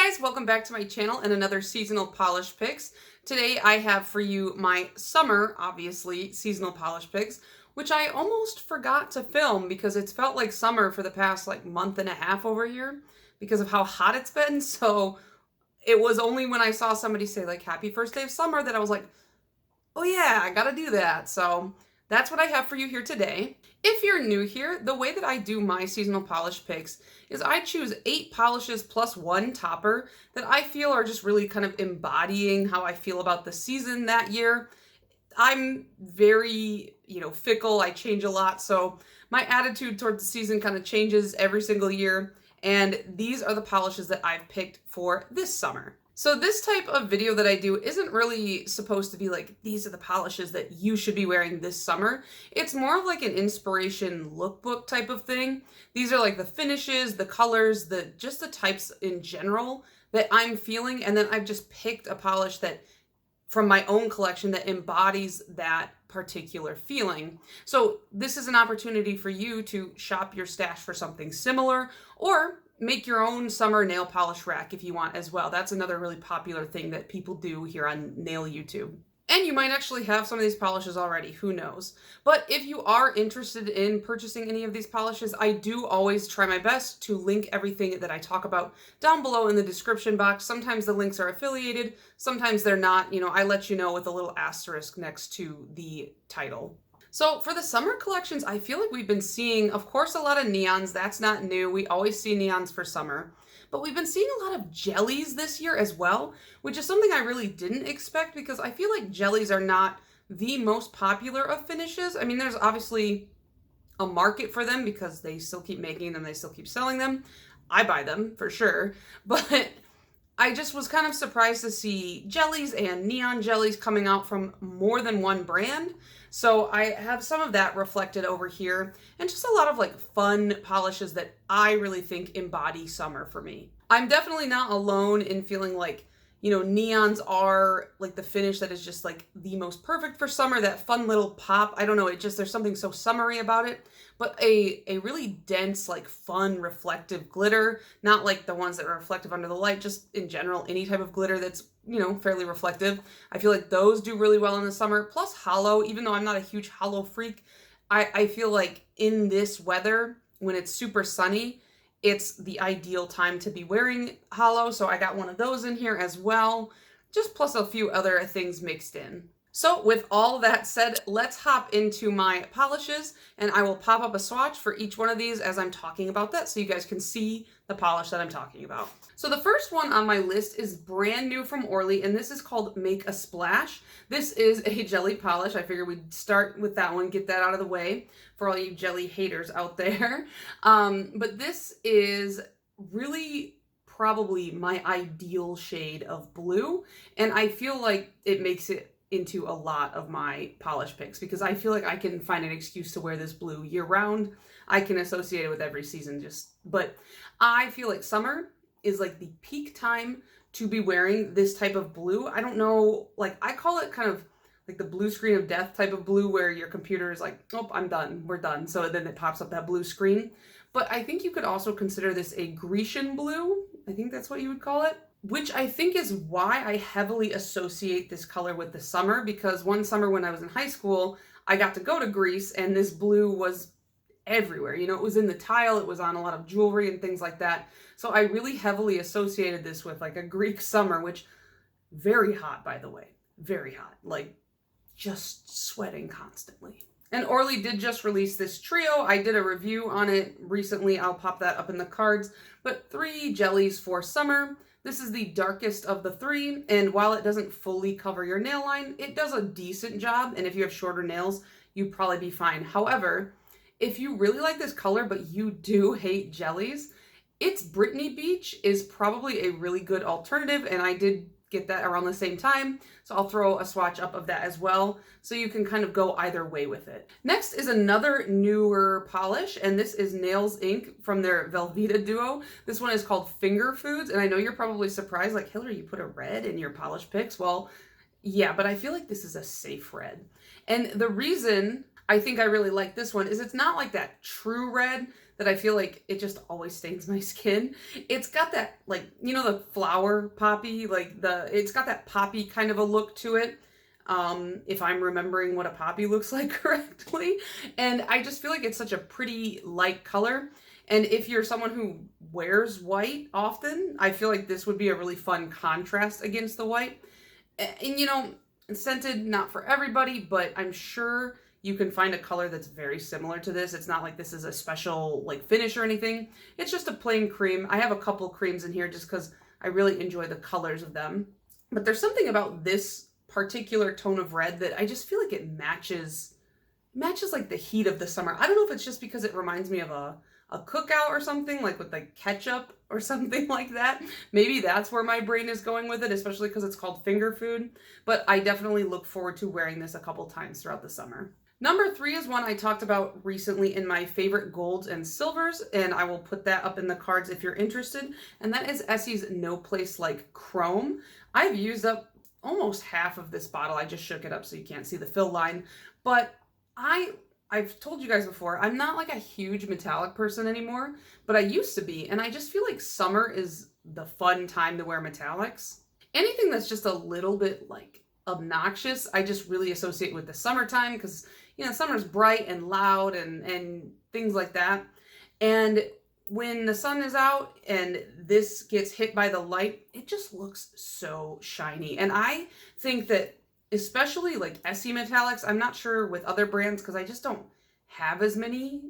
guys, welcome back to my channel and another seasonal polish picks. Today I have for you my summer, obviously, seasonal polish picks, which I almost forgot to film because it's felt like summer for the past month and a half over here because of how hot it's been. So it was only when I saw somebody say happy first day of summer that I was like, oh yeah, I gotta do that. So that's what I have for you here today. If you're new here, the way that I do my seasonal polish picks is I choose 8 polishes plus 1 topper that I feel are just really kind of embodying how I feel about the season that year. I'm very, fickle. I change a lot. So my attitude towards the season kind of changes every single year. And these are the polishes that I've picked for this summer. So this type of video that I do isn't really supposed to be these are the polishes that you should be wearing this summer. It's more of an inspiration lookbook type of thing. These are the finishes, the colors, just the types in general that I'm feeling. And then I've just picked a polish that from my own collection that embodies that particular feeling. So this is an opportunity for you to shop your stash for something similar or make your own summer nail polish rack if you want as well. That's another really popular thing that people do here on Nail YouTube. And you might actually have some of these polishes already, who knows. But if you are interested in purchasing any of these polishes, I do always try my best to link everything that I talk about down below in the description box. Sometimes the links are affiliated, sometimes they're not. I let you know with a little asterisk next to the title. So for the summer collections, I feel like we've been seeing, of course, a lot of neons. That's not new. We always see neons for summer. But we've been seeing a lot of jellies this year as well, which is something I really didn't expect because I feel like jellies are not the most popular of finishes. I mean, there's obviously a market for them because they still keep making them, they still keep selling them. I buy them for sure. But I just was kind of surprised to see jellies and neon jellies coming out from more than one brand. So I have some of that reflected over here and just a lot of fun polishes that I really think embody summer for me. I'm definitely not alone in feeling neons are the finish that is just the most perfect for summer, that fun little pop. I don't know, there's something so summery about it. But a really dense, fun, reflective glitter, not the ones that are reflective under the light, just in general, any type of glitter that's, fairly reflective. I feel like those do really well in the summer. Plus hollow, even though I'm not a huge hollow freak, I feel like in this weather, when it's super sunny, it's the ideal time to be wearing hollow. So I got one of those in here as well, just plus a few other things mixed in. So with all that said, let's hop into my polishes and I will pop up a swatch for each one of these as I'm talking about that so you guys can see the polish that I'm talking about. So the first one on my list is brand new from Orly and this is called Make a Splash. This is a jelly polish. I figured we'd start with that one, get that out of the way for all you jelly haters out there. But this is really probably my ideal shade of blue and I feel like it makes it into a lot of my polish picks because I feel like I can find an excuse to wear this blue year round. I can associate it with every season but I feel like summer is the peak time to be wearing this type of blue. I don't know, I call it kind of the blue screen of death type of blue where your computer is oh, I'm done, we're done. So then it pops up that blue screen. But I think you could also consider this a Grecian blue. I think that's what you would call it. Which I think is why I heavily associate this color with the summer, because one summer when I was in high school, I got to go to Greece and this blue was everywhere. It was in the tile, it was on a lot of jewelry and things like that. So I really heavily associated this with a Greek summer, which very hot, by the way, very hot, just sweating constantly. And Orly did just release this trio. I did a review on it recently. I'll pop that up in the cards, but 3 jellies for summer. This is the darkest of the 3, and while it doesn't fully cover your nail line, it does a decent job, and if you have shorter nails, you'd probably be fine. However, if you really like this color, but you do hate jellies, it's Brittany Beach is probably a really good alternative, and I did get that around the same time, so I'll throw a swatch up of that as well, so you can kind of go either way with it. Next is another newer polish, and this is Nails Inc. from their Velveeta duo. This one is called Finger Foods, and I know you're probably surprised, Hillary, you put a red in your polish picks. Well, yeah, but I feel like this is a safe red. And the reason I think I really like this one is it's not that true red that I feel like it just always stains my skin. It's got that, like, you know, the flower poppy, like it's got that poppy kind of a look to it. If I'm remembering what a poppy looks like correctly. And I just feel like it's such a pretty light color. And if you're someone who wears white often, I feel like this would be a really fun contrast against the white. And you know, scented, not for everybody, but I'm sure you can find a color that's very similar to this. It's not like this is a special like finish or anything. It's just a plain cream. I have a couple creams in here just because I really enjoy the colors of them. But there's something about this particular tone of red that I just feel like it matches like the heat of the summer. I don't know if it's just because it reminds me of a cookout or something, like with like ketchup or something like that. Maybe that's where my brain is going with it, especially because it's called finger food. But I definitely look forward to wearing this a couple times throughout the summer. Number 3 is one I talked about recently in my favorite golds and silvers, and I will put that up in the cards if you're interested. And that is Essie's No Place Like Chrome. I've used up almost half of this bottle. I just shook it up so you can't see the fill line. But I've told you guys before, I'm not like a huge metallic person anymore, but I used to be. And I just feel like summer is the fun time to wear metallics. Anything that's just a little bit like obnoxious, I just really associate with the summertime because, you know, summer's bright and loud and things like that. And when the sun is out and this gets hit by the light, it just looks so shiny. And I think that especially like Essie metallics, I'm not sure with other brands because I just don't have as many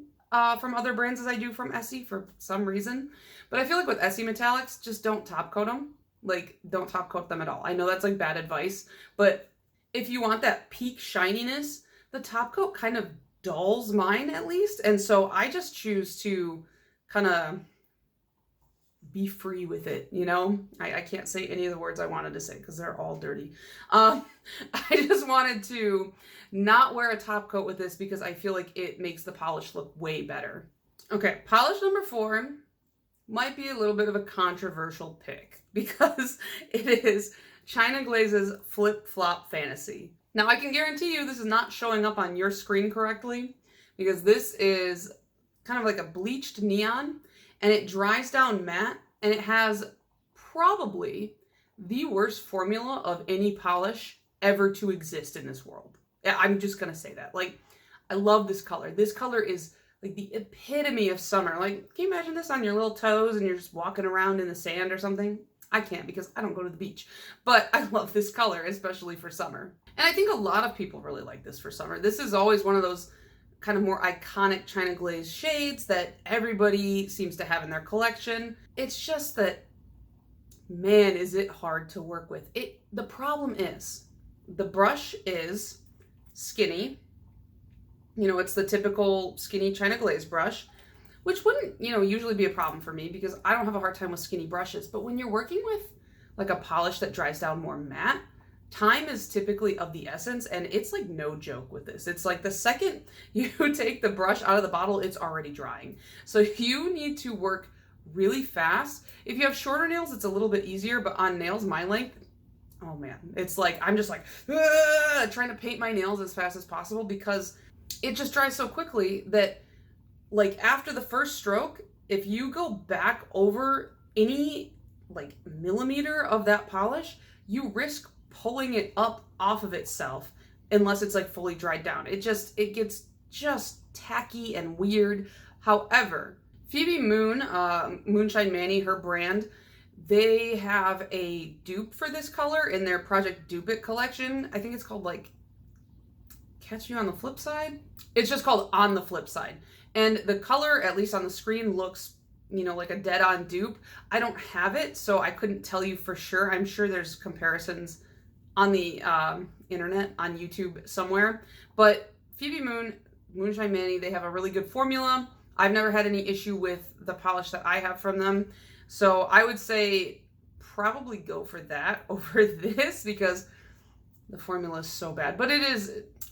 from other brands as I do from Essie for some reason. But I feel like with Essie metallics, just don't top coat them. Like, don't top coat them at all. I know that's like bad advice, but if you want that peak shininess, the top coat kind of dulls mine at least. And so I just choose to kind of be free with it, you know? I can't say any of the words I wanted to say because they're all dirty. I just wanted to not wear a top coat with this because I feel like it makes the polish look way better. Okay, polish number 4 might be a little bit of a controversial pick because it is China Glaze's Flip Flop Fantasy. Now, I can guarantee you this is not showing up on your screen correctly because this is kind of like a bleached neon and it dries down matte and it has probably the worst formula of any polish ever to exist in this world. I'm just gonna say that. Like, I love this color. This color is like the epitome of summer. Like, can you imagine this on your little toes and you're just walking around in the sand or something? I can't because I don't go to the beach, but I love this color, especially for summer. And I think a lot of people really like this for summer. This is always one of those kind of more iconic China Glaze shades that everybody seems to have in their collection. It's just that, man, is it hard to work with. The problem is, the brush is skinny. You know, it's the typical skinny China Glaze brush, which wouldn't, you know, usually be a problem for me because I don't have a hard time with skinny brushes. But when you're working with like a polish that dries down more matte, time is typically of the essence, and it's like no joke with this. It's like the second you take the brush out of the bottle, it's already drying. So you need to work really fast. If you have shorter nails, it's a little bit easier, but on nails my length, oh man, it's like I'm just like trying to paint my nails as fast as possible because it just dries so quickly that, like, after the first stroke, if you go back over any like millimeter of that polish, you risk pulling it up off of itself unless it's like fully dried down. It gets just tacky and weird. However, Phoebe Moon, Moonshine Manny, her brand, they have a dupe for this color in their Project Dupe It collection. I think it's called like Catch You on the Flip Side. It's just called On the Flip Side. And the color, at least on the screen, looks, you know, like a dead-on dupe. I don't have it, so I couldn't tell you for sure. I'm sure there's comparisons on the internet, on YouTube somewhere. But Phoebe Moon, Moonshine Manny, they have a really good formula. I've never had any issue with the polish that I have from them. So I would say probably go for that over this because the formula is so bad. But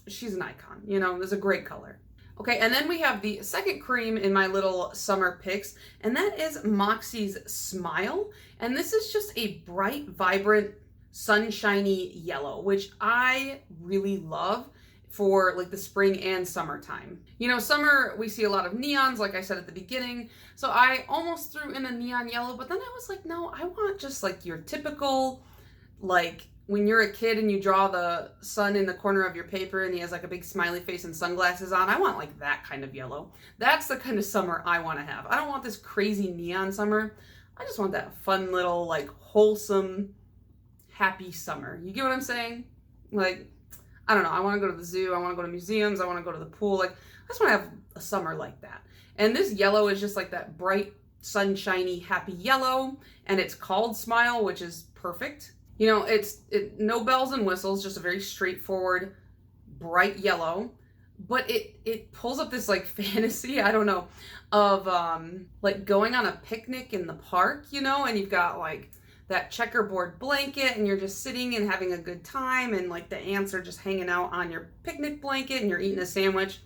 she's an icon, you know, it's a great color. Okay, and then we have the second cream in my little summer picks, and that is Moxie's Smile. And this is just a bright, vibrant, sunshiny yellow, which I really love. for like the spring and summertime. You know, summer, we see a lot of neons, like I said at the beginning. So I almost threw in a neon yellow, but then I was like, no, I want just like your typical, like when you're a kid and you draw the sun in the corner of your paper and he has like a big smiley face and sunglasses on. I want like that kind of yellow. That's the kind of summer I want to have. I don't want this crazy neon summer. I just want that fun little like wholesome, happy summer. You get what I'm saying? Like, I don't know. I want to go to the zoo. I want to go to museums. I want to go to the pool. Like, I just want to have a summer like that. And this yellow is just like that bright, sunshiny, happy yellow. And it's called Smile, which is perfect. You know, it's no bells and whistles, just a very straightforward, bright yellow. But it pulls up this like fantasy, I don't know, of like going on a picnic in the park, you know, and you've got like that checkerboard blanket and you're just sitting and having a good time and like the ants are just hanging out on your picnic blanket and you're eating a sandwich.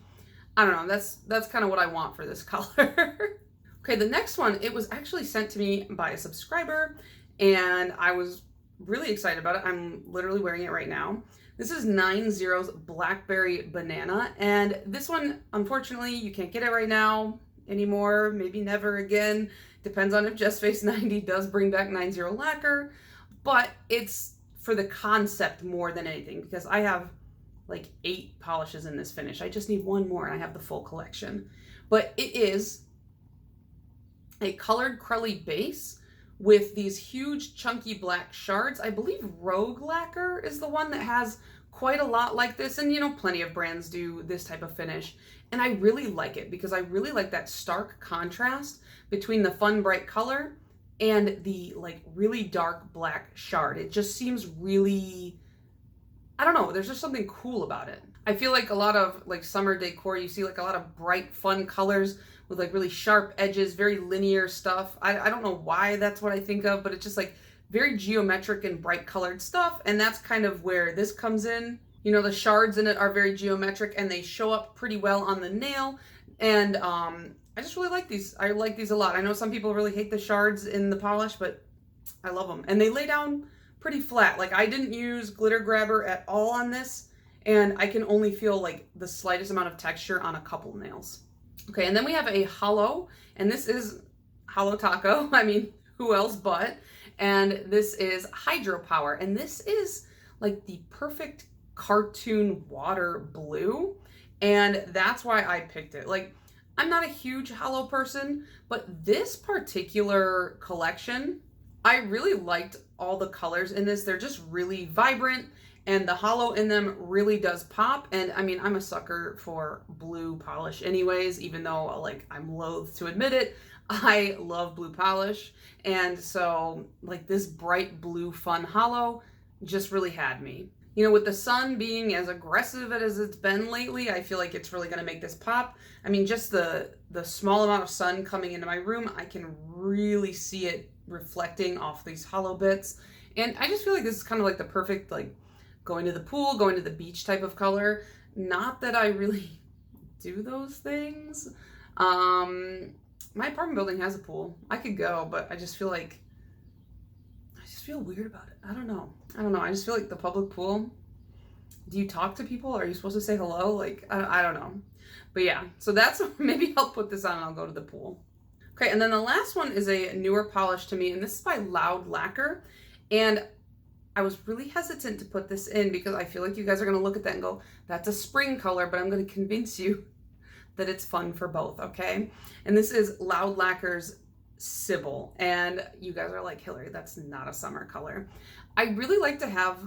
I don't know, that's kind of what I want for this color. Okay, the next one, it was actually sent to me by a subscriber and I was really excited about it. I'm literally wearing it right now. This is 90's Blackberry Banana, and this one, unfortunately, you can't get it right now anymore, maybe never again. Depends on if Just Face 90 does bring back 90 lacquer, but it's for the concept more than anything, because I have like 8 polishes in this finish. I just need one more and I have the full collection. But it is a colored Crelly base with these huge chunky black shards. I believe Rogue Lacquer is the one that has quite a lot like this, and you know, plenty of brands do this type of finish. And I really like it because I really like that stark contrast between the fun bright color and the like really dark black shard. It just seems really, I don't know, there's just something cool about it. I feel like a lot of like summer decor, you see like a lot of bright fun colors with like really sharp edges, very linear stuff. I don't know why that's what I think of, but it's just like very geometric and bright colored stuff. And that's kind of where this comes in. You know, the shards in it are very geometric and they show up pretty well on the nail. And I just really like these. I like these a lot. I know some people really hate the shards in the polish, but I love them. And they lay down pretty flat. Like I didn't use glitter grabber at all on this. And I can only feel like the slightest amount of texture on a couple nails. Okay, and then we have a hollow, and this is Hollow Taco. I mean, who else but? And this is Hydropower, and this is like the perfect cartoon water blue, and that's why I picked it. Like, I'm not a huge hollow person, but this particular collection, I really liked all the colors in this. They're just really vibrant. And the hollow in them really does pop. And I mean, I'm a sucker for blue polish anyways, even though like I'm loath to admit it, I love blue polish. And so like this bright blue fun hollow just really had me. You know, with the sun being as aggressive as it's been lately, I feel like it's really gonna make this pop. I mean, just the small amount of sun coming into my room, I can really see it reflecting off these hollow bits. And I just feel like this is kind of like the perfect like going to the pool, going to the beach type of color. Not that I really do those things. My apartment building has a pool. I could go, but I just feel like, I just feel weird about it. I don't know. I just feel like the public pool, do you talk to people? Are you supposed to say hello? Like, I don't know. But yeah, so that's, maybe I'll put this on and I'll go to the pool. Okay, and then the last one is a newer polish to me, and this is by Loud Lacquer. And I was really hesitant to put this in because I feel like you guys are going to look at that and go, that's a spring color, but I'm going to convince you that it's fun for both, okay? And this is Loud Lacquer's Sybil. And you guys are like, Hillary, that's not a summer color. I really like to have,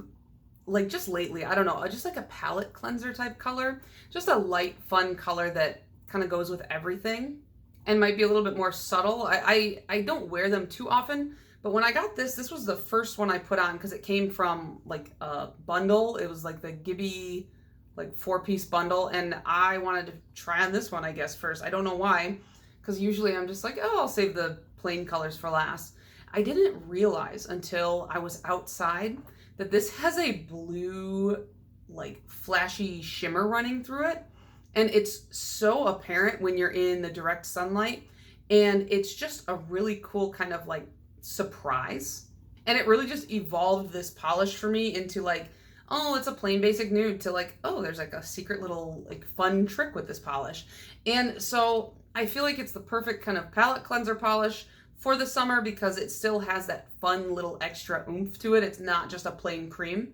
like just lately, I don't know, just like a palette cleanser type color. Just a light, fun color that kind of goes with everything and might be a little bit more subtle. I don't wear them too often. But when I got this was the first one I put on because it came from like a bundle. It was like the Gibby like 4-piece bundle. And I wanted to try on this one, I guess, first. I don't know why, because usually I'm just like, oh, I'll save the plain colors for last. I didn't realize until I was outside that this has a blue, like flashy shimmer running through it. And it's so apparent when you're in the direct sunlight. And it's just a really cool kind of like surprise. And it really just evolved this polish for me into like oh, it's a plain basic nude to like, oh, there's like a secret little like fun trick with this polish. And so I feel like it's the perfect kind of palette cleanser polish for the summer because it still has that fun little extra oomph to it. It's not just a plain cream.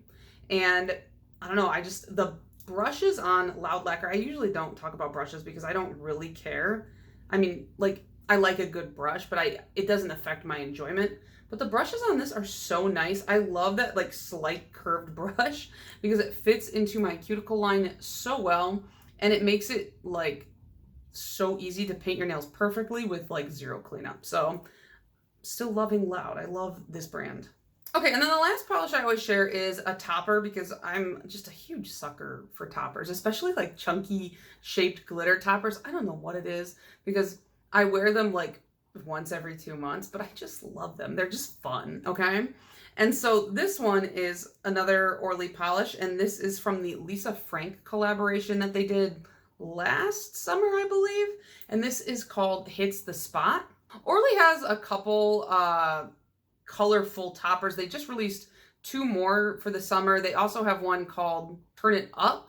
And I don't know, the brushes on Loud Lacquer, I usually don't talk about brushes because I don't really care. I mean, like, I like a good brush, but it doesn't affect my enjoyment. But the brushes on this are so nice. I love that like slight curved brush because it fits into my cuticle line so well, and it makes it like so easy to paint your nails perfectly with like zero cleanup. So still loving Loud. I love this brand. Okay, and then the last polish I always share is a topper because I'm just a huge sucker for toppers, especially like chunky shaped glitter toppers. I don't know what it is because I wear them like once every 2 months, but I just love them. They're just fun, okay? And so this one is another Orly polish, and this is from the Lisa Frank collaboration that they did last summer, I believe. And this is called Hits the Spot. Orly has a couple colorful toppers. They just released 2 more for the summer. They also have one called Turn It Up.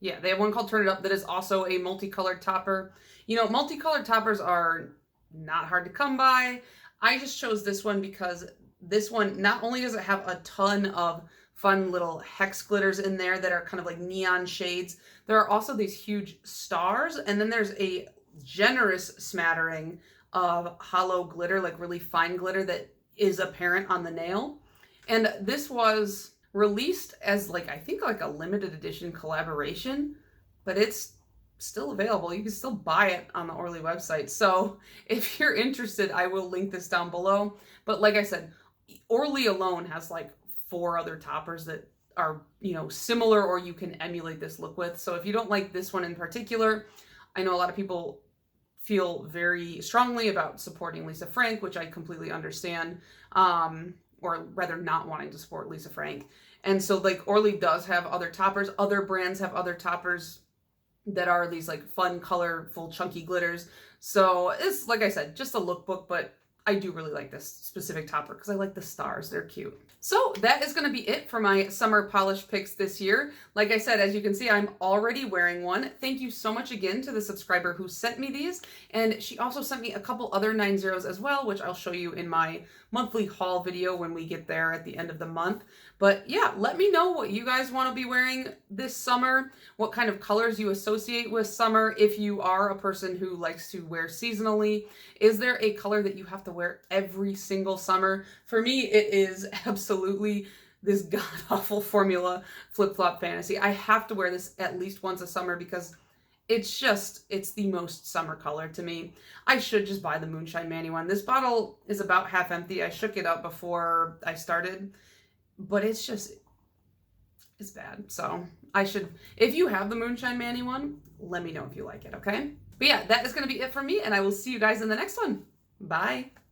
Yeah, they have one called Turn It Up that is also a multicolored topper. You know, multicolored toppers are not hard to come by. I just chose this one because this one, not only does it have a ton of fun little hex glitters in there that are kind of like neon shades, there are also these huge stars, and then there's a generous smattering of hollow glitter, like really fine glitter that is apparent on the nail. And this was released as like, I think like a limited edition collaboration, but it's still available. You can still buy it on the Orly website. So if you're interested, I will link this down below. But like I said, Orly alone has like 4 other toppers that are, you know, similar or you can emulate this look with. So if you don't like this one in particular, I know a lot of people feel very strongly about supporting Lisa Frank, which I completely understand, or rather not wanting to support Lisa Frank. And so like Orly does have other toppers. Other brands have other toppers that are these like fun, colorful, chunky glitters. So it's, like I said, just a lookbook, but I do really like this specific topper because I like the stars. They're cute. So that is going to be it for my summer polish picks this year. Like I said, as you can see, I'm already wearing one. Thank you so much again to the subscriber who sent me these. And she also sent me a couple other 9-0s as well, which I'll show you in my monthly haul video when we get there at the end of the month. But yeah, let me know what you guys want to be wearing this summer, what kind of colors you associate with summer. If you are a person who likes to wear seasonally, is there a color that you have to wear every single summer? For me, it is absolutely this god-awful formula flip-flop fantasy. I have to wear this at least once a summer because it's the most summer color to me. I should just buy the Moonshine Manny one. This bottle is about half empty. I shook it up before I started, but it's bad. So if you have the Moonshine Manny one, let me know if you like it, okay? But yeah, that is going to be it for me, and I will see you guys in the next one. Bye.